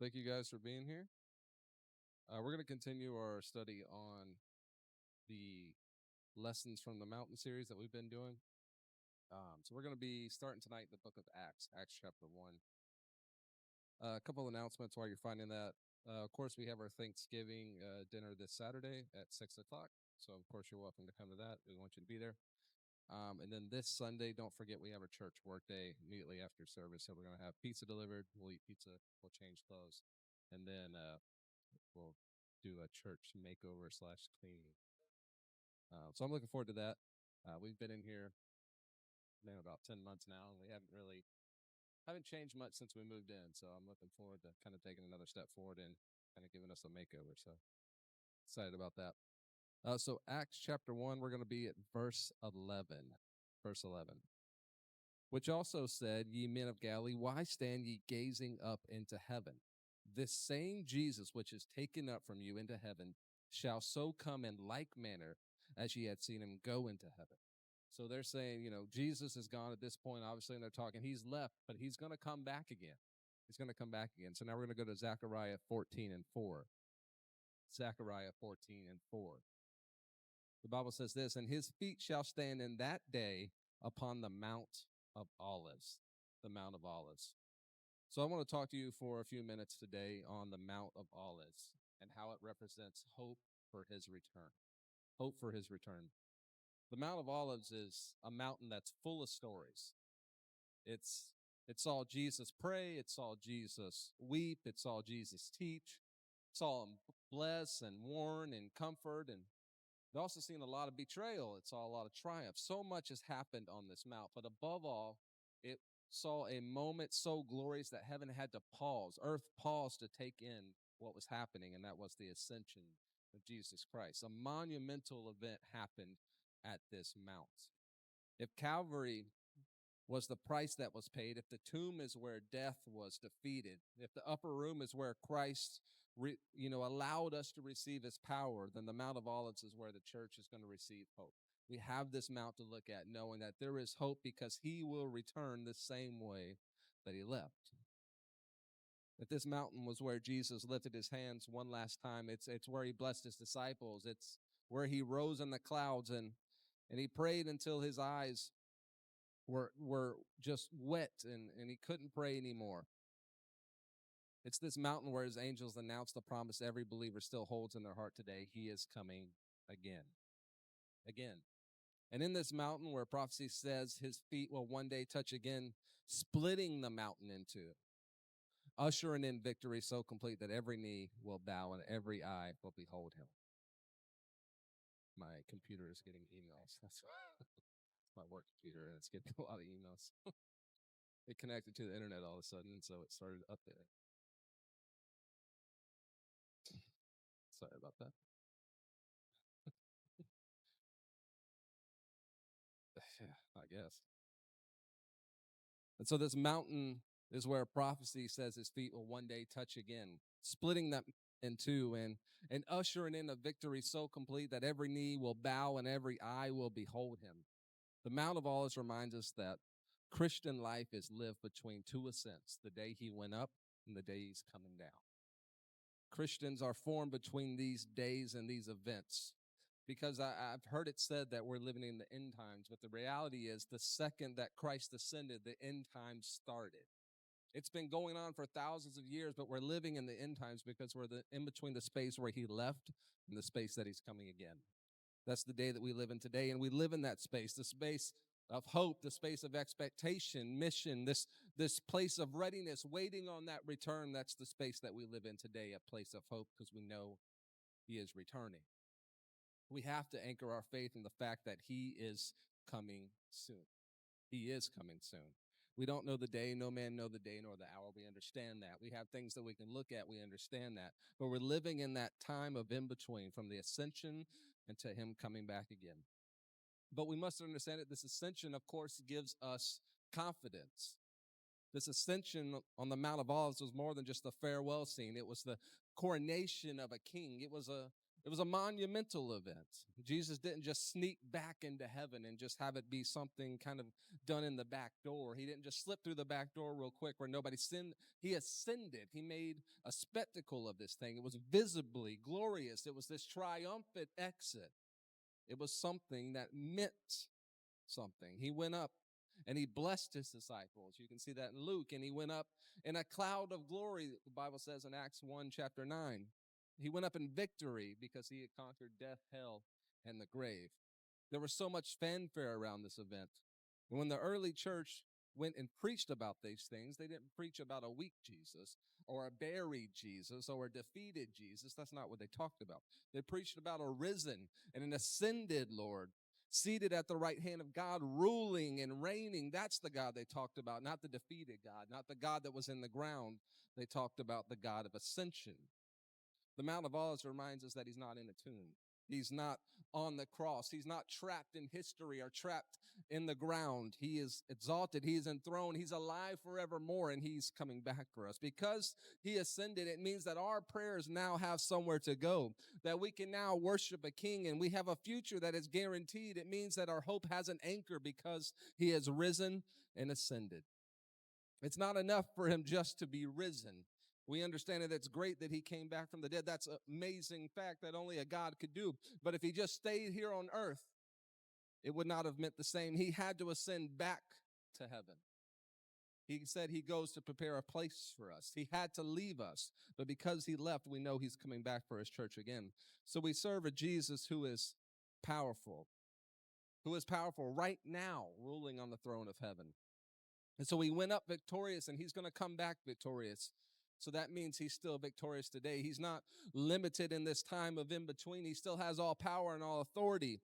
Thank you guys for being here. We're going to continue our study on the lessons from the mountain series that we've been doing. So we're going to be starting tonight the book of Acts, Acts chapter 1. A couple of announcements while you're finding that. Of course, we have our Thanksgiving dinner this Saturday at 6 o'clock. So, of course, you're welcome to come to that. We want you to be there. And then this Sunday, don't forget, we have our church work day immediately after service. So we're going to have pizza delivered. We'll eat pizza. We'll change clothes. And then we'll do a church makeover / cleaning. So I'm looking forward to that. We've been in here about 10 months now, and we haven't changed much since we moved in. So I'm looking forward to kind of taking another step forward and kind of giving us a makeover. So excited about that. So Acts chapter 1, we're going to be at verse 11. Verse 11. Which also said, Ye men of Galilee, why stand ye gazing up into heaven? This same Jesus which is taken up from you into heaven shall so come in like manner as ye had seen him go into heaven. So they're saying, Jesus is gone at this point, obviously, and they're talking, he's left, but he's going to come back again. He's going to come back again. So now we're going to go to Zechariah 14:4. Zechariah 14:4. The Bible says this, and his feet shall stand in that day upon the Mount of Olives, the Mount of Olives. So I want to talk to you for a few minutes today on the Mount of Olives and how it represents hope for his return. Hope for his return. The Mount of Olives is a mountain that's full of stories. It saw Jesus pray. It saw Jesus weep. It saw Jesus teach. It saw him bless and warn and comfort. And we've also seen a lot of betrayal. It saw a lot of triumph. So much has happened on this mount. But above all, it saw a moment so glorious that heaven had to pause. Earth paused to take in what was happening, and that was the ascension of Jesus Christ. A monumental event happened at this mount. If Calvary was the price that was paid, if the tomb is where death was defeated, if the upper room is where Christ allowed us to receive his power, then the Mount of Olives is where the church is going to receive hope. We have this mount to look at, knowing that there is hope because he will return the same way that he left. That this mountain was where Jesus lifted his hands one last time. It's where he blessed his disciples. It's where he rose in the clouds and he prayed until his eyes were just wet and he couldn't pray anymore. It's this mountain where his angels announced the promise every believer still holds in their heart today. He is coming again. Again. And in this mountain where prophecy says his feet will one day touch again, splitting the mountain in two, ushering in victory so complete that every knee will bow and every eye will behold him. My computer is getting emails. That's my work computer, and it's getting a lot of emails. It connected to the internet all of a sudden, so it started up there. Sorry about that. Yeah, I guess. And so this mountain is where prophecy says his feet will one day touch again, splitting them in two and ushering in a victory so complete that every knee will bow and every eye will behold him. The Mount of Olives reminds us that Christian life is lived between two ascents, the day he went up and the day he's coming down. Christians are formed between these days and these events because I've heard it said that we're living in the end times, but the reality is the second that Christ ascended, the end times started. It's been going on for thousands of years, but we're living in the end times because we're in between the space where he left and the space that he's coming again. That's the day that we live in today, and we live in that space, the space of hope, the space of expectation, mission, this place of readiness, waiting on that return. That's the space that we live in today, a place of hope, because we know he is returning. We have to anchor our faith in the fact that he is coming soon. He is coming soon. We don't know the day. No man know the day nor the hour. We understand that. We have things that we can look at. We understand that. But we're living in that time of in-between from the ascension and to him coming back again. But we must understand that this ascension, of course, gives us confidence. This ascension on the Mount of Olives was more than just a farewell scene. It was the coronation of a king. It was It was a monumental event. Jesus didn't just sneak back into heaven and just have it be something kind of done in the back door. He didn't just slip through the back door real quick where nobody sinned. He ascended. He made a spectacle of this thing. It was visibly glorious. It was this triumphant exit. It was something that meant something. He went up and he blessed his disciples. You can see that in Luke. And he went up in a cloud of glory, the Bible says in Acts 1, chapter 9. He went up in victory because he had conquered death, hell, and the grave. There was so much fanfare around this event. And when the early church went and preached about these things, they didn't preach about a weak Jesus or a buried Jesus or a defeated Jesus. That's not what they talked about. They preached about a risen and an ascended Lord, seated at the right hand of God, ruling and reigning. That's the God they talked about, not the defeated God, not the God that was in the ground. They talked about the God of ascension. The Mount of Olives reminds us that he's not in a tomb. He's not on the cross. He's not trapped in history or trapped in the ground. He is exalted. He is enthroned. He's alive forevermore, and he's coming back for us. Because he ascended, it means that our prayers now have somewhere to go, that we can now worship a king, and we have a future that is guaranteed. It means that our hope has an anchor because he has risen and ascended. It's not enough for him just to be risen. We understand that it's great that he came back from the dead. That's an amazing fact that only a God could do. But if he just stayed here on earth, it would not have meant the same. He had to ascend back to heaven. He said he goes to prepare a place for us. He had to leave us. But because he left, we know he's coming back for his church again. So we serve a Jesus who is powerful right now, ruling on the throne of heaven. And so he went up victorious, and he's going to come back victorious. So that means he's still victorious today. He's not limited in this time of in between. He still has all power and all authority,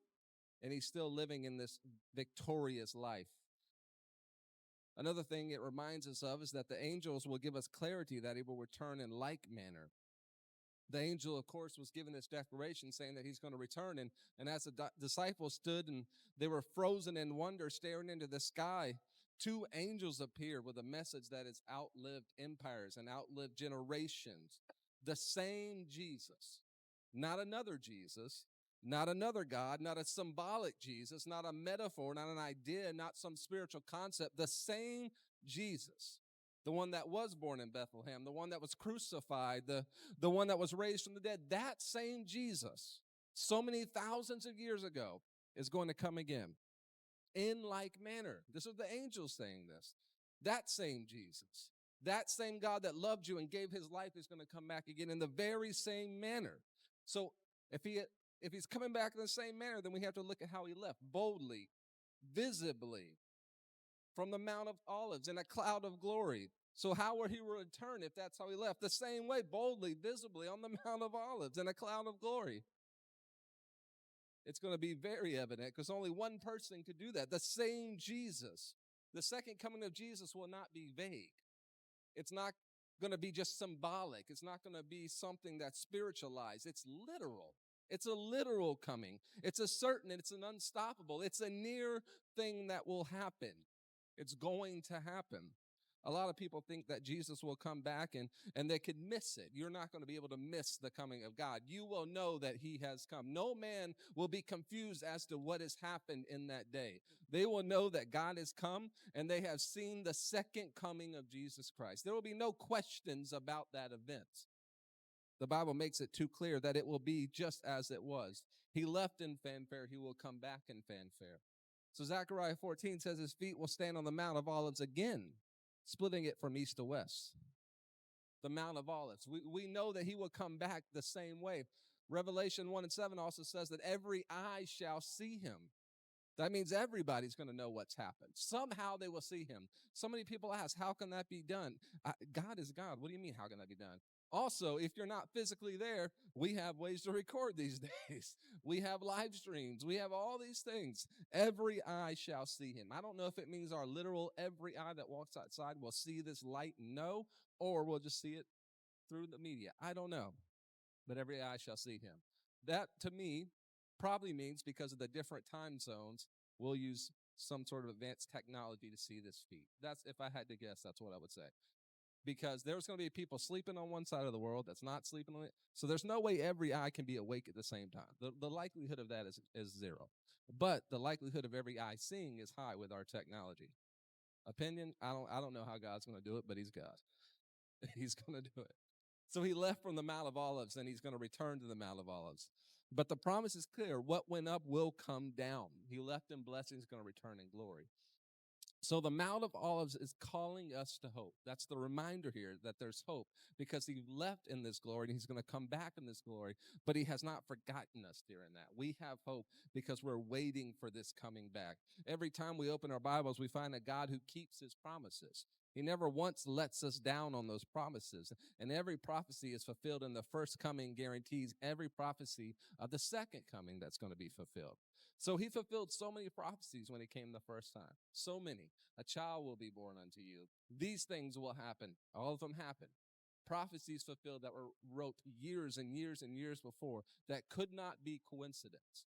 and he's still living in this victorious life. Another thing it reminds us of is that the angels will give us clarity that he will return in like manner. The angel, of course, was given this declaration saying that he's going to return. And as the disciples stood and they were frozen in wonder, staring into the sky, two angels appear with a message that has outlived empires and outlived generations. The same Jesus, not another Jesus, not another God, not a symbolic Jesus, not a metaphor, not an idea, not some spiritual concept. The same Jesus, the one that was born in Bethlehem, the one that was crucified, the one that was raised from the dead, that same Jesus, so many thousands of years ago, is going to come again in like manner. This is the angels saying this. That same Jesus, that same God that loved you and gave his life is going to come back again in the very same manner. So if he's coming back in the same manner, then we have to look at how he left, boldly, visibly, from the Mount of Olives in a cloud of glory. So how will he return if that's how he left? The same way, boldly, visibly on the Mount of Olives in a cloud of glory. It's going to be very evident because only one person could do that. The same Jesus. The second coming of Jesus will not be vague. It's not going to be just symbolic. It's not going to be something that's spiritualized. It's literal. It's a literal coming. It's a certain, it's an unstoppable. It's a near thing that will happen. It's going to happen. A lot of people think that Jesus will come back and they could miss it. You're not going to be able to miss the coming of God. You will know that he has come. No man will be confused as to what has happened in that day. They will know that God has come and they have seen the second coming of Jesus Christ. There will be no questions about that event. The Bible makes it too clear that it will be just as it was. He left in fanfare. He will come back in fanfare. So Zechariah 14 says his feet will stand on the Mount of Olives again, splitting it from east to west. The Mount of Olives. We know that he will come back the same way. Revelation 1:7 also says that every eye shall see him. That means everybody's going to know what's happened. Somehow they will see him. So many people ask, how can that be done? God is God. What do you mean, how can that be done? Also, if you're not physically there, we have ways to record these days. We have live streams. We have all these things. Every eye shall see him. I don't know if it means our literal every eye that walks outside will see this light and know, or we'll just see it through the media. I don't know. But every eye shall see him. That, to me, probably means because of the different time zones, we'll use some sort of advanced technology to see this feat. That's, if I had to guess, that's what I would say. because there's going to be people sleeping on one side of the world that's not sleeping on it. So there's no way every eye can be awake at the same time. The likelihood of that is zero. But the likelihood of every eye seeing is high with our technology. Opinion, I don't know how God's going to do it, but he's God. He's going to do it. So he left from the Mount of Olives and he's going to return to the Mount of Olives. But the promise is clear. What went up will come down. He left in blessing, he's going to return in glory. So the Mount of Olives is calling us to hope. That's the reminder here that there's hope because he left in this glory and he's going to come back in this glory, but he has not forgotten us during that. We have hope because we're waiting for this coming back. Every time we open our Bibles, we find a God who keeps his promises. He never once lets us down on those promises. And every prophecy is fulfilled in the first coming, guarantees every prophecy of the second coming that's going to be fulfilled. So he fulfilled so many prophecies when he came the first time. So many. A child will be born unto you. These things will happen. All of them happen. Prophecies fulfilled that were wrote years and years and years before that could not be coincidence.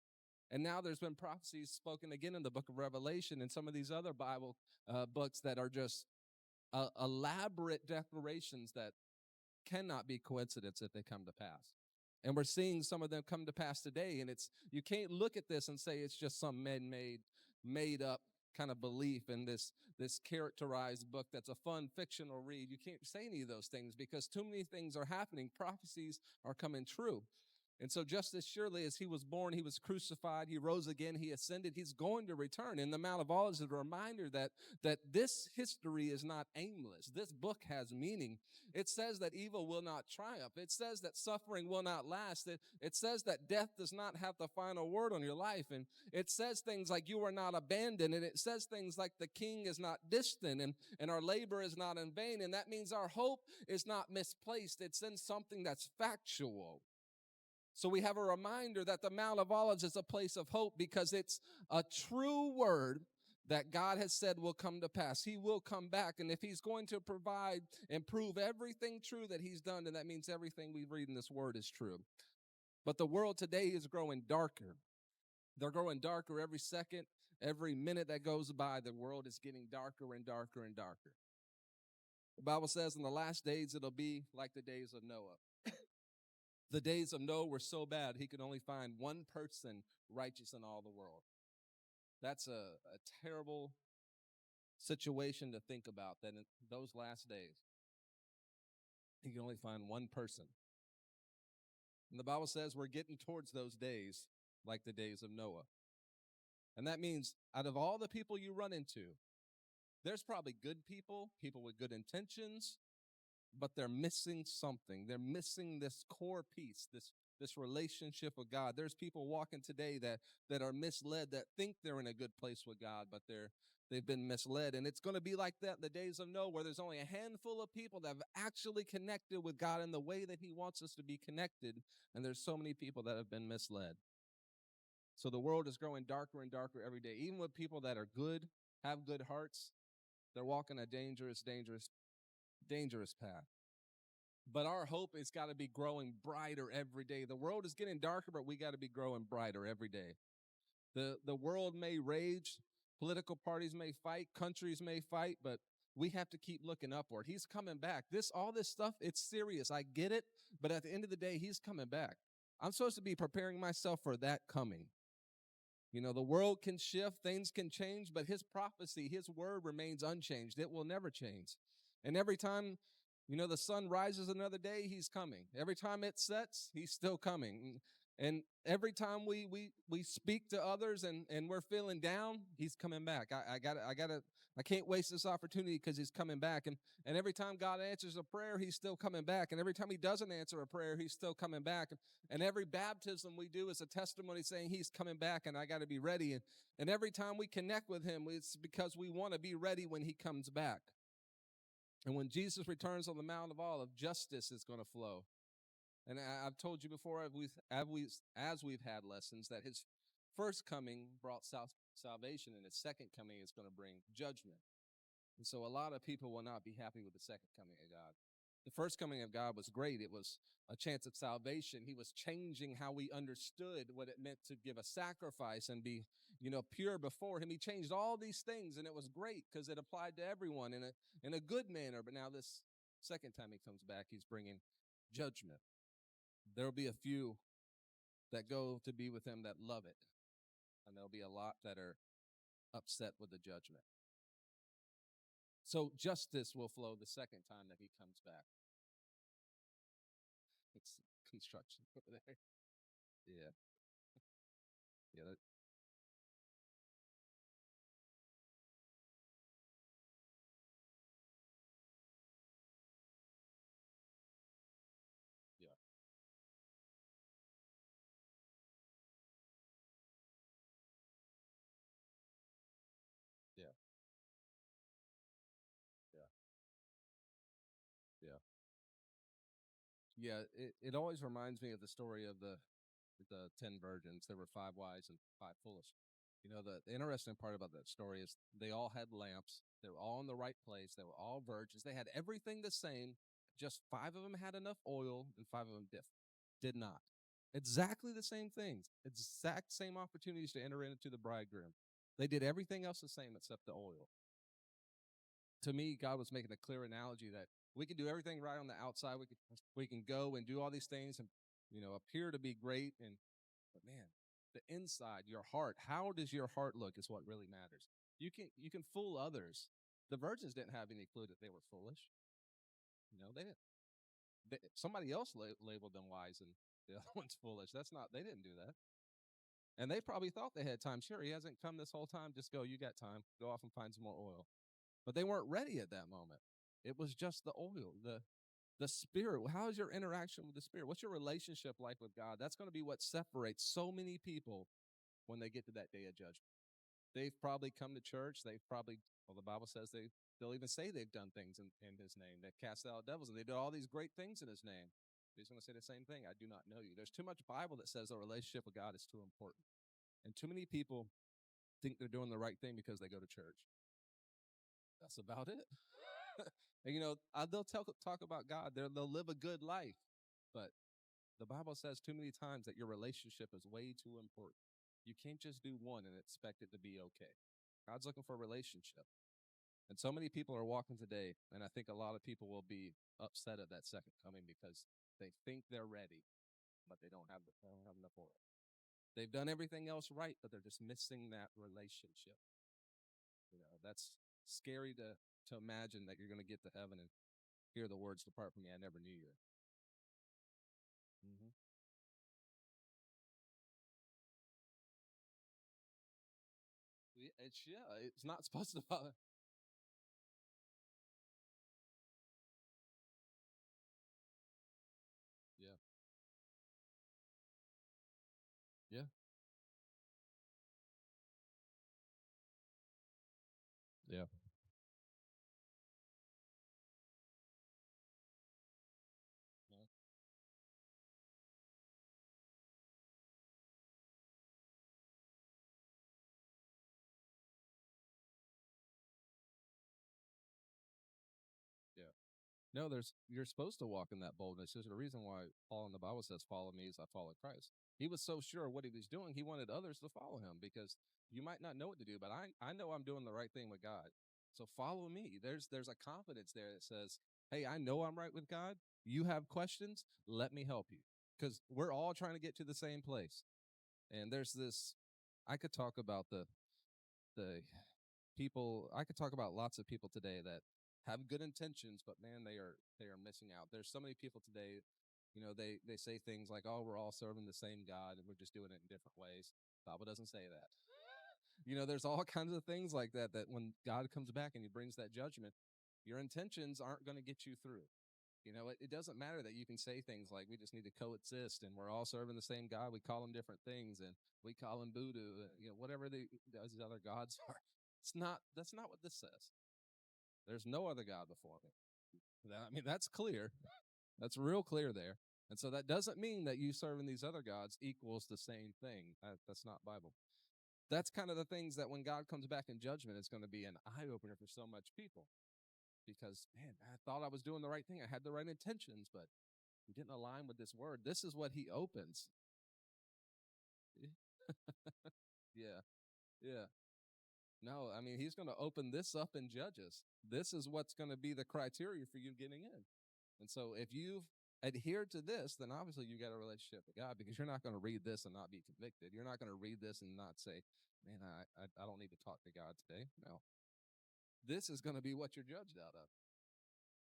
And now there's been prophecies spoken again in the book of Revelation and some of these other Bible books that are just elaborate declarations that cannot be coincidence if they come to pass. And we're seeing some of them come to pass today. And you can't look at this and say it's just some man-made, made-up kind of belief in this characterized book that's a fun fictional read. You can't say any of those things because too many things are happening. Prophecies are coming true. And so just as surely as he was born, he was crucified, he rose again, he ascended, he's going to return. And the Mount of Olives is a reminder that this history is not aimless. This book has meaning. It says that evil will not triumph. It says that suffering will not last. It says that death does not have the final word on your life. And it says things like you are not abandoned. And it says things like the king is not distant and our labor is not in vain. And that means our hope is not misplaced. It's in something that's factual. So we have a reminder that the Mount of Olives is a place of hope because it's a true word that God has said will come to pass. He will come back. And if he's going to provide and prove everything true that he's done, then that means everything we read in this word is true. But the world today is growing darker. They're growing darker every second, every minute that goes by. The world is getting darker and darker and darker. The Bible says in the last days, it'll be like the days of Noah. The days of Noah were so bad, he could only find one person righteous in all the world. That's a terrible situation to think about, that in those last days, he could only find one person. And the Bible says we're getting towards those days like the days of Noah. And that means out of all the people you run into, there's probably good people, people with good intentions, but they're missing something. They're missing this core piece, this relationship with God. There's people walking today that are misled, that think they're in a good place with God, but they've been misled. And it's going to be like that in the days of Noah, where there's only a handful of people that have actually connected with God in the way that he wants us to be connected. And there's so many people that have been misled. So the world is growing darker and darker every day. Even with people that are good, have good hearts, they're walking a dangerous path. But our hope has got to be growing brighter every day. The world is getting darker, but we got to be growing brighter every day. The world may rage, political parties may fight, countries may fight, but we have to keep looking upward. He's coming back. All this stuff, it's serious. I get it, but at the end of the day, he's coming back. I'm supposed to be preparing myself for that coming. You know, the world can shift, things can change, but his prophecy, his word remains unchanged. It will never change. And every time, the sun rises another day, he's coming. Every time it sets, he's still coming. And every time we speak to others and we're feeling down, he's coming back. I can't waste this opportunity because he's coming back. And every time God answers a prayer, he's still coming back. And every time he doesn't answer a prayer, he's still coming back. And every baptism we do is a testimony saying he's coming back and I got to be ready. And every time we connect with him, it's because we want to be ready when he comes back. And when Jesus returns on the Mount of Olives, justice is going to flow. And I've told you before, as we've had lessons, that his first coming brought salvation, and his second coming is going to bring judgment. And so a lot of people will not be happy with the second coming of God. The first coming of God was great. It was a chance of salvation. He was changing how we understood what it meant to give a sacrifice and be, pure before him. He changed all these things, and it was great because it applied to everyone in a good manner. But now this Second time he comes back, he's bringing judgment. There'll be a few that go to be with him that love it, and there'll be a lot that are upset with the judgment. So justice will flow the second time that he comes back. It's construction over there. Yeah. Yeah. Yeah. Yeah. Yeah. Yeah. Yeah. It always reminds me of the story of the 10 virgins. There were 5 wise and 5 foolish. The interesting part about that story is they all had lamps. They were all in the right place. They were all virgins. They had everything the same. Just 5 of them had enough oil and 5 of them did not. Exactly the same things, exact same opportunities to enter into the bridegroom. They did everything else the same except the oil. To me, God was making a clear analogy that we can do everything right on the outside. We can go and do all these things and appear to be great, but man, the inside, your heart, how does your heart look is what really matters. You can fool others. The virgins didn't have any clue that they were foolish. They didn't. Somebody else labeled them wise and the other one's foolish. They didn't do that. And they probably thought they had time. Sure, he hasn't come this whole time. Just go. You got time. Go off and find some more oil. But they weren't ready at that moment. It was just the oil, the Spirit. How is your interaction with the Spirit? What's your relationship like with God? That's going to be what separates so many people when they get to that day of judgment. They've probably come to church. Well, the Bible says they'll even say they've done things in His name. They cast out devils and they did all these great things in His name. He's going to say the same thing. I do not know you. There's too much Bible that says the relationship with God is too important. And too many people think they're doing the right thing because they go to church. That's about it. And they'll talk about God. They'll live a good life, but the Bible says too many times that your relationship is way too important. You can't just do one and expect it to be okay. God's looking for a relationship, and so many people are walking today, and I think a lot of people will be upset at that second coming because they think they're ready, but they don't have enough oil. They've done everything else right, but they're just missing that relationship. That's scary to imagine that you're going to get to heaven and hear the words, "Depart from me, I never knew you." Mm-hmm. It's not supposed to bother. Yeah, yeah, yeah, yeah, yeah. No, you're supposed to walk in that boldness. There's a reason why Paul in the Bible says, "Follow me as I follow Christ." He was so sure of what he was doing, he wanted others to follow him because you might not know what to do, but I know I'm doing the right thing with God. So follow me. There's a confidence there that says, "Hey, I know I'm right with God. You have questions, let me help you." Because we're all trying to get to the same place. And there's this I could talk about the people I could talk about lots of people today that have good intentions, but man, they are missing out. There's so many people today, they say things like, "Oh, we're all serving the same God and we're just doing it in different ways." Bible doesn't say that. There's all kinds of things like that when God comes back and he brings that judgment, your intentions aren't going to get you through. It doesn't matter that you can say things like, "We just need to coexist and we're all serving the same God. We call him different things and we call him voodoo," whatever those other gods are. That's not what this says. There's no other God before me. That's clear. That's real clear there. And so that doesn't mean that you serving these other gods equals the same thing. That's not Bible. That's kind of the things that when God comes back in judgment, it's going to be an eye opener for so much people because, man, I thought I was doing the right thing. I had the right intentions, but we didn't align with this word. This is what he opens. Yeah. Yeah. No, he's going to open this up in Judges. This is what's going to be the criteria for you getting in. And so if you've adhered to this, then obviously you got a relationship with God, because you're not going to read this and not be convicted. You're not going to read this and not say, man, I don't need to talk to God today. No, this is going to be what you're judged out of.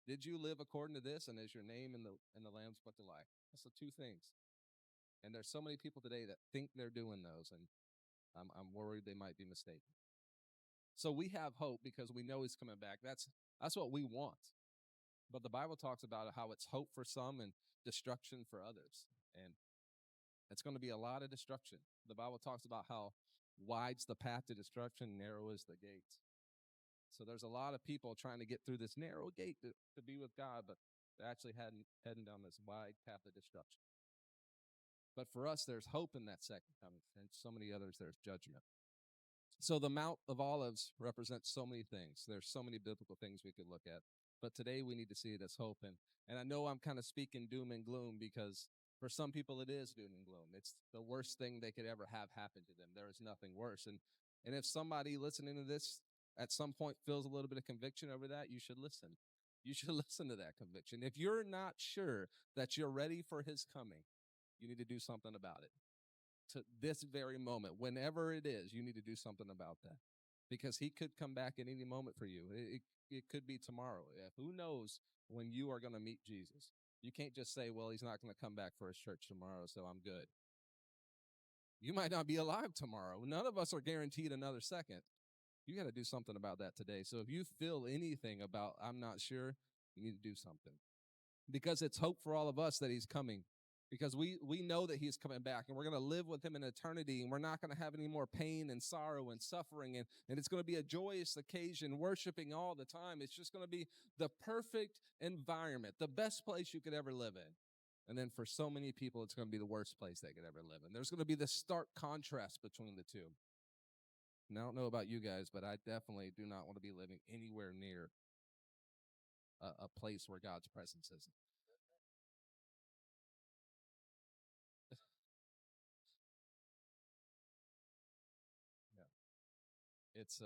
Did you live according to this? And is your name in the Lamb's Book of Life? That's the two things. And there's so many people today that think they're doing those, and I'm worried they might be mistaken. So we have hope because we know He's coming back. That's what we want. But the Bible talks about how it's hope for some and destruction for others, and it's going to be a lot of destruction. The Bible talks about how wide's the path to destruction, narrow is the gate. So there's a lot of people trying to get through this narrow gate to be with God, but they're actually heading down this wide path of destruction. But for us, there's hope in that second coming, and so many others, there's judgment. So the Mount of Olives represents so many things. There's so many biblical things we could look at. But today we need to see it as hope. And I know I'm kind of speaking doom and gloom, because for some people it is doom and gloom. It's the worst thing they could ever have happen to them. There is nothing worse. And if somebody listening to this at some point feels a little bit of conviction over that, you should listen. You should listen to that conviction. If you're not sure that you're ready for His coming, you need to do something about it. To this very moment, whenever it is, you need to do something about that, because He could come back at any moment for you. It could be tomorrow. Who knows when you are going to meet Jesus? You can't just say, well, He's not going to come back for His church tomorrow, so I'm good. You might not be alive tomorrow. None of us are guaranteed another second. You got to do something about that today. So if you feel anything about, I'm not sure, you need to do something, because it's hope for all of us that He's coming, because we know that He's coming back, and we're going to live with Him in eternity, and we're not going to have any more pain and sorrow and suffering, and it's going to be a joyous occasion, worshiping all the time. It's just going to be the perfect environment, the best place you could ever live in. And then for so many people, it's going to be the worst place they could ever live in. There's going to be this stark contrast between the two. And I don't know about you guys, but I definitely do not want to be living anywhere near a place where God's presence isn't. It's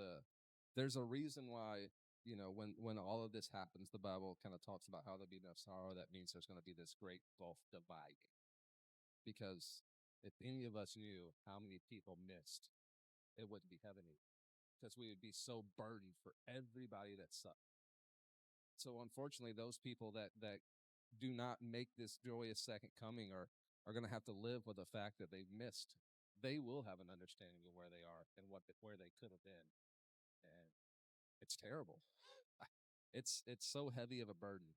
there's a reason why, when all of this happens, the Bible kind of talks about how there'll be no sorrow. That means there's going to be this great gulf dividing, because if any of us knew how many people missed, it wouldn't be heaven either, because we would be so burdened for everybody that suffers. So unfortunately, those people that do not make this joyous second coming are going to have to live with the fact that they've missed. They will have an understanding of where they are and where they could have been, and it's terrible. It's so heavy of a burden,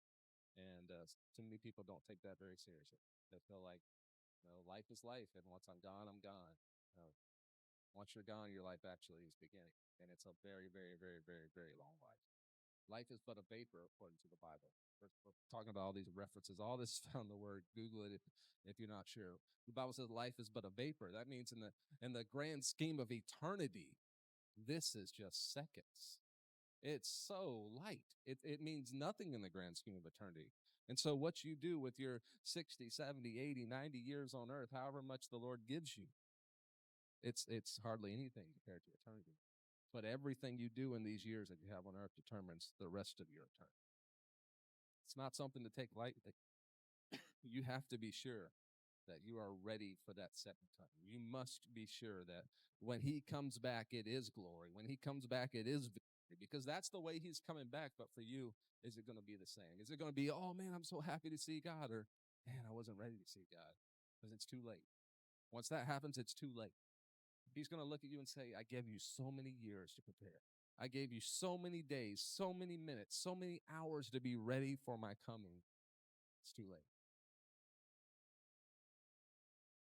and too many people don't take that very seriously. They feel like, life is life, and once I'm gone, I'm gone. Uh, Once you're gone, your life actually is beginning, and it's a very, very, very, very, very long life. Life is but a vapor, according to the Bible. We're talking about all these references. All this is found in the Word. Google it if you're not sure. The Bible says life is but a vapor. That means in the grand scheme of eternity, this is just seconds. It's so light. It means nothing in the grand scheme of eternity. And so what you do with your 60, 70, 80, 90 years on earth, however much the Lord gives you, it's hardly anything compared to eternity. But everything you do in these years that you have on earth determines the rest of your eternity. It's not something to take lightly. You have to be sure that you are ready for that second coming. You must be sure that when He comes back, it is glory. When He comes back, it is victory, because that's the way He's coming back. But for you, is it going to be the same? Is it going to be, oh man, I'm so happy to see God, or man, I wasn't ready to see God? Because it's too late. Once that happens, it's too late. He's going to look at you and say, I gave you so many years to prepare. I gave you so many days, so many minutes, so many hours to be ready for my coming. It's too late.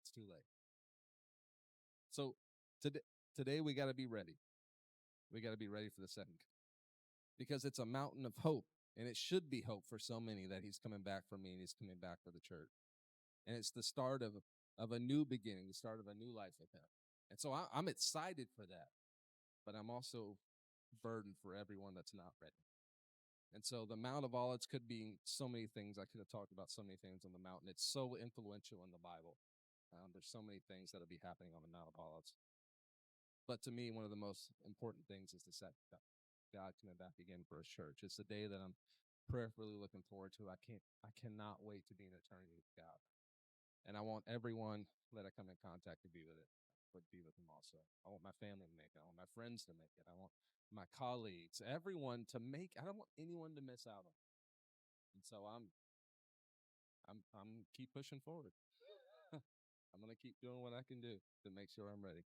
It's too late. So today we got to be ready. We got to be ready for the second, because it's a mountain of hope, and it should be hope for so many that He's coming back for me and He's coming back for the church. And it's the start of a new beginning, the start of a new life with Him. And so I'm excited for that, but I'm also burdened for everyone that's not ready. And so the Mount of Olives could be so many things. I could have talked about so many things on the mountain. It's so influential in the Bible. There's so many things that'll be happening on the Mount of Olives. But to me, one of the most important things is the second coming. God coming back again for His church. It's the day that I'm prayerfully looking forward to. I cannot wait to be an eternity with God. And I want everyone that I come in contact to be with it, but be with Him also. I want my family to make it. I want my friends to make it. I want my colleagues, everyone to make. I don't want anyone to miss out on it. And so I'm keep pushing forward. I'm gonna keep doing what I can do to make sure I'm ready.